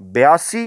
82,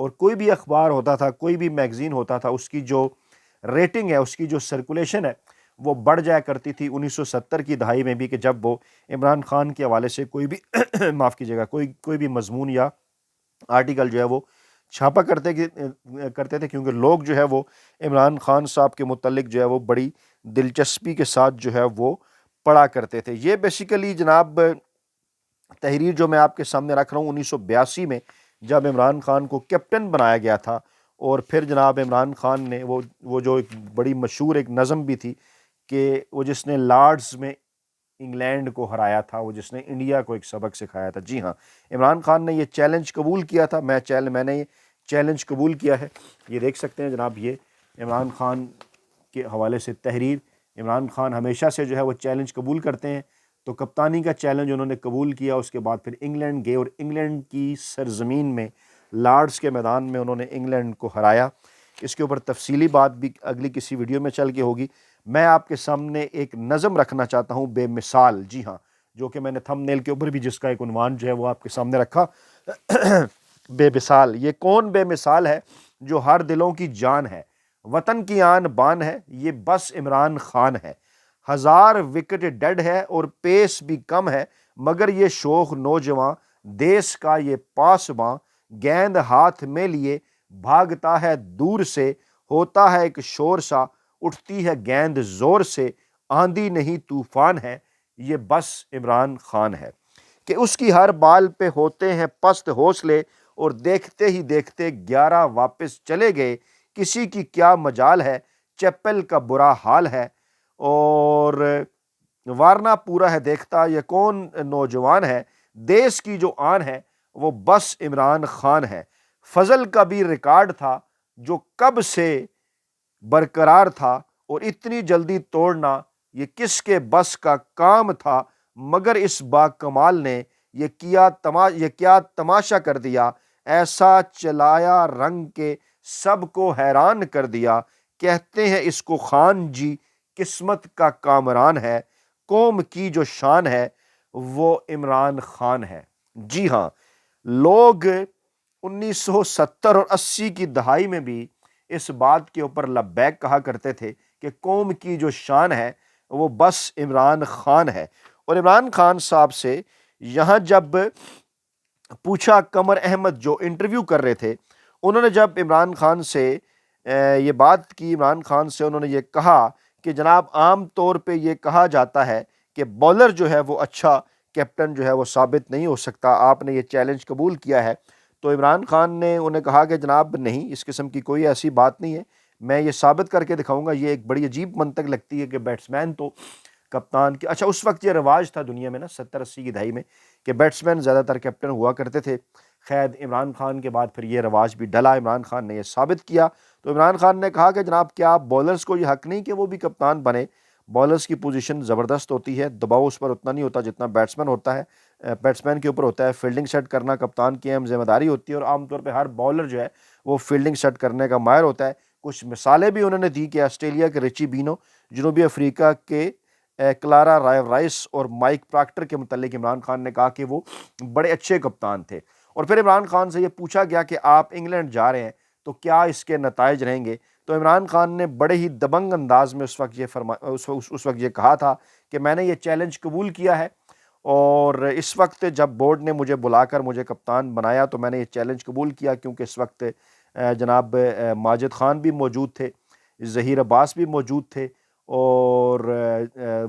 اور کوئی بھی اخبار ہوتا تھا، کوئی بھی میگزین ہوتا تھا، اس کی جو ریٹنگ ہے، اس کی جو سرکولیشن ہے وہ بڑھ جایا کرتی تھی 1970 کی دہائی میں بھی، کہ جب وہ عمران خان کے حوالے سے کوئی بھی معاف کیجیے گا، کوئی بھی مضمون یا آرٹیکل جو ہے وہ چھاپا کرتے تھے، کیونکہ لوگ جو ہے وہ عمران خان صاحب کے متعلق جو ہے وہ بڑی دلچسپی کے ساتھ جو ہے وہ پڑھا کرتے تھے۔ یہ بیسیکلی جناب تحریر جو میں آپ کے سامنے رکھ رہا ہوں 1982 میں، جب عمران خان کو کیپٹن بنایا گیا تھا، اور پھر جناب عمران خان نے وہ جو ایک بڑی مشہور ایک نظم بھی تھی کہ وہ جس نے لارڈز میں انگلینڈ کو ہرایا تھا، وہ جس نے انڈیا کو ایک سبق سکھایا تھا۔ جی ہاں، عمران خان نے یہ چیلنج قبول کیا تھا، میں نے یہ چیلنج قبول کیا ہے۔ یہ دیکھ سکتے ہیں جناب، یہ عمران خان کے حوالے سے تحریر۔ عمران خان ہمیشہ سے جو ہے وہ چیلنج قبول کرتے ہیں، تو کپتانی کا چیلنج انہوں نے قبول کیا، اس کے بعد پھر انگلینڈ گئے اور انگلینڈ کی سرزمین میں لارڈز کے میدان میں انہوں نے انگلینڈ کو ہرایا۔ اس کے اوپر تفصیلی بات بھی اگلی کسی ویڈیو میں چل کے ہوگی۔ میں آپ کے سامنے ایک نظم رکھنا چاہتا ہوں، بے مثال، جی ہاں، جو کہ میں نے تھم نیل کے اوپر بھی جس کا ایک عنوان جو ہے وہ آپ کے سامنے رکھا بے مثال۔ یہ کون بے مثال ہے جو ہر دلوں کی جان ہے، وطن کی آن بان ہے، یہ بس عمران خان ہے۔ ہزار وکٹ ڈیڈ ہے اور پیس بھی کم ہے، مگر یہ شوخ نوجواں دیس کا یہ پاسباں، گیند ہاتھ میں لیے بھاگتا ہے دور سے، ہوتا ہے ایک شور سا، اٹھتی ہے گیند زور سے، آندھی نہیں طوفان ہے، یہ بس عمران خان ہے۔ کہ اس کی ہر بال پہ ہوتے ہیں پست حوصلے، اور دیکھتے ہی دیکھتے 11 واپس چلے گئے، کسی کی کیا مجال ہے، چپل کا برا حال ہے، اور وارنا پورا ہے دیکھتا یہ کون نوجوان ہے، دیس کی جو آن ہے وہ بس عمران خان ہے۔ فضل کا بھی ریکارڈ تھا جو کب سے برقرار تھا، اور اتنی جلدی توڑنا یہ کس کے بس کا کام تھا، مگر اس با کمال نے یہ کیا تماشا کر دیا، ایسا چلایا رنگ کے سب کو حیران کر دیا، کہتے ہیں اس کو خان جی قسمت کا کامران ہے، قوم کی جو شان ہے وہ عمران خان ہے۔ جی ہاں، لوگ 1970 اور 80 کی دہائی میں بھی اس بات کے اوپر لبیک کہا کرتے تھے کہ قوم کی جو شان ہے وہ بس عمران خان ہے۔ اور عمران خان صاحب سے یہاں جب پوچھا، قمر احمد جو انٹرویو کر رہے تھے، انہوں نے جب عمران خان سے یہ بات کی، عمران خان سے انہوں نے یہ کہا کہ جناب عام طور پہ یہ کہا جاتا ہے کہ بولر جو ہے وہ اچھا کیپٹن جو ہے وہ ثابت نہیں ہو سکتا، آپ نے یہ چیلنج قبول کیا ہے۔ تو عمران خان نے انہیں کہا کہ جناب نہیں، اس قسم کی کوئی ایسی بات نہیں ہے، میں یہ ثابت کر کے دکھاؤں گا۔ یہ ایک بڑی عجیب منطق لگتی ہے کہ بیٹسمین تو کپتان کی، اچھا اس وقت یہ رواج تھا دنیا میں نا 70-80 کی دہائی میں کہ بیٹسمین زیادہ تر کیپٹن ہوا کرتے تھے۔ خیر عمران خان کے بعد پھر یہ رواج بھی ڈلا، عمران خان نے یہ ثابت کیا۔ تو عمران خان نے کہا کہ جناب کیا بولرز کو یہ حق نہیں کہ وہ بھی کپتان بنے؟ بولرز کی پوزیشن زبردست ہوتی ہے، دباؤ اس پر اتنا نہیں ہوتا جتنا بیٹسمین ہوتا ہے، بیٹسمین کے اوپر ہوتا ہے۔ فیلڈنگ سیٹ کرنا کپتان کی اہم ذمہ داری ہوتی ہے، اور عام طور پہ ہر بولر جو ہے وہ فیلڈنگ سیٹ کرنے کا ماہر ہوتا ہے۔ کچھ مثالیں بھی انہوں نے دی کہ آسٹریلیا کے رچی بینو، جنوبی افریقہ کے کلارا رائس اور مائک پراکٹر کے متعلق عمران خان نے کہا کہ وہ بڑے اچھے کپتان تھے۔ اور پھر عمران خان سے یہ پوچھا گیا کہ آپ انگلینڈ جا رہے ہیں تو کیا اس کے نتائج رہیں گے؟ تو عمران خان نے بڑے ہی دبنگ انداز میں اس وقت یہ کہا تھا کہ میں نے یہ چیلنج قبول کیا ہے، اور اس وقت جب بورڈ نے مجھے بلا کر مجھے کپتان بنایا تو میں نے یہ چیلنج قبول کیا، کیونکہ اس وقت جناب ماجد خان بھی موجود تھے، ظہیر عباس بھی موجود تھے، اور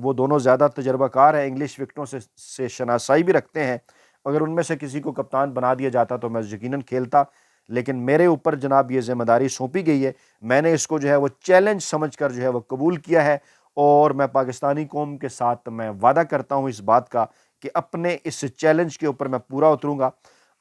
وہ دونوں زیادہ تجربہ کار ہیں، انگلش وکٹوں سے شناسائی بھی رکھتے ہیں۔ اگر ان میں سے کسی کو کپتان بنا دیا جاتا تو میں یقیناً کھیلتا، لیکن میرے اوپر جناب یہ ذمہ داری سونپی گئی ہے، میں نے اس کو جو ہے وہ چیلنج سمجھ کر جو ہے وہ قبول کیا ہے، اور میں پاکستانی قوم کے ساتھ میں وعدہ کرتا ہوں اس بات کا کہ اپنے اس چیلنج کے اوپر میں پورا اتروں گا۔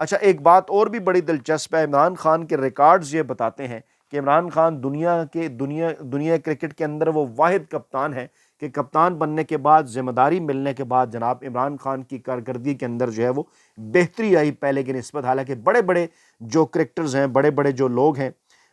اچھا ایک بات اور بھی بڑی دلچسپ ہے، عمران خان کے ریکارڈز یہ بتاتے ہیں کہ عمران خان دنیا کرکٹ کے اندر وہ واحد کپتان ہے کہ کپتان بننے کے بعد، ذمہ داری ملنے کے بعد جناب عمران خان کی کارکردگی کے اندر جو ہے وہ بہتری آئی پہلے کی نسبت۔ حالانکہ بڑے بڑے جو کرکٹرز ہیں، بڑے بڑے جو لوگ ہیں،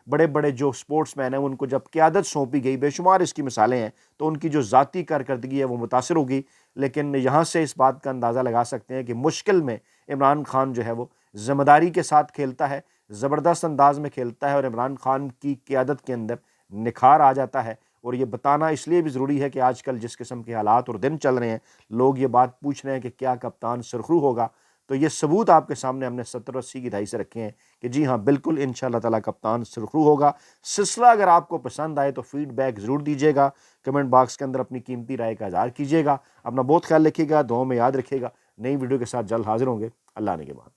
بڑے بڑے جو سپورٹس مین ہیں، ان کو جب قیادت سونپی گئی، بے شمار اس کی مثالیں ہیں، تو ان کی جو ذاتی کارکردگی ہے وہ متاثر ہوگی۔ لیکن یہاں سے اس بات کا اندازہ لگا سکتے ہیں کہ مشکل میں عمران خان جو ہے وہ ذمہ داری کے ساتھ کھیلتا ہے، زبردست انداز میں کھیلتا ہے اور عمران خان کی قیادت کے اندر نکھار آ جاتا ہے۔ اور یہ بتانا اس لیے بھی ضروری ہے کہ آج کل جس قسم کے حالات اور دن چل رہے ہیں، لوگ یہ بات پوچھ رہے ہیں کہ کیا کپتان سرخرو ہوگا، تو یہ ثبوت آپ کے سامنے ہم نے 70-80 کی دہائی سے رکھے ہیں کہ جی ہاں بالکل انشاءاللہ تعالیٰ کپتان سرخرو ہوگا۔ سلسلہ اگر آپ کو پسند آئے تو فیڈ بیک ضرور دیجیے گا، کمنٹ باکس کے اندر اپنی قیمتی رائے کا اظہار کیجیے گا۔ اپنا بہت خیال رکھیے گا، دعاؤں میں یاد رکھیے گا۔ نئی ویڈیو کے ساتھ جلد حاضر ہوں گے۔ اللہ نے کے بعد۔